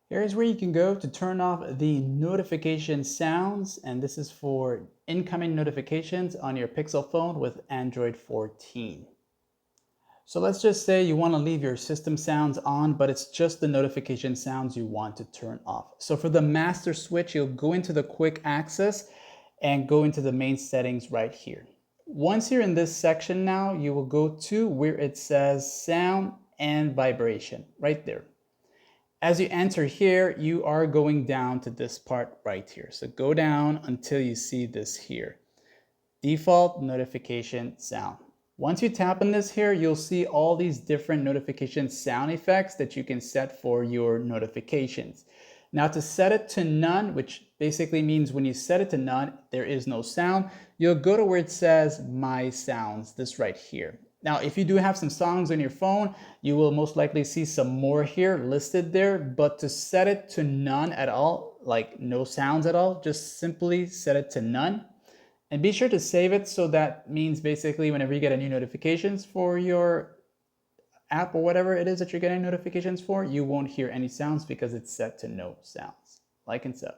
Here's where you can go to turn off the notification sounds, and this is for incoming notifications on your Pixel phone with Android 14. So let's just say you want to leave your system sounds on, but it's just the notification sounds you want to turn off. So for the master switch, you'll go into the quick access and go into the main settings right here. Once you're in this section now, you will go to where it says sound and vibration right there. As you enter here, you are going down to this part right here. So go down until you see this here. Default notification sound. Once you tap on this here, you'll see all these different notification sound effects that you can set for your notifications. Now to set it to none, which basically means when you set it to none, there is no sound, you'll go to where it says My Sounds, this right here. Now, if you do have some songs on your phone, you will most likely see some more here listed there, but to set it to none at all, like no sounds at all, just simply set it to none. And be sure to save it, so that means basically whenever you get a new notifications for your app or whatever it is that you're getting notifications for, you won't hear any sounds because it's set to no sounds, like and so.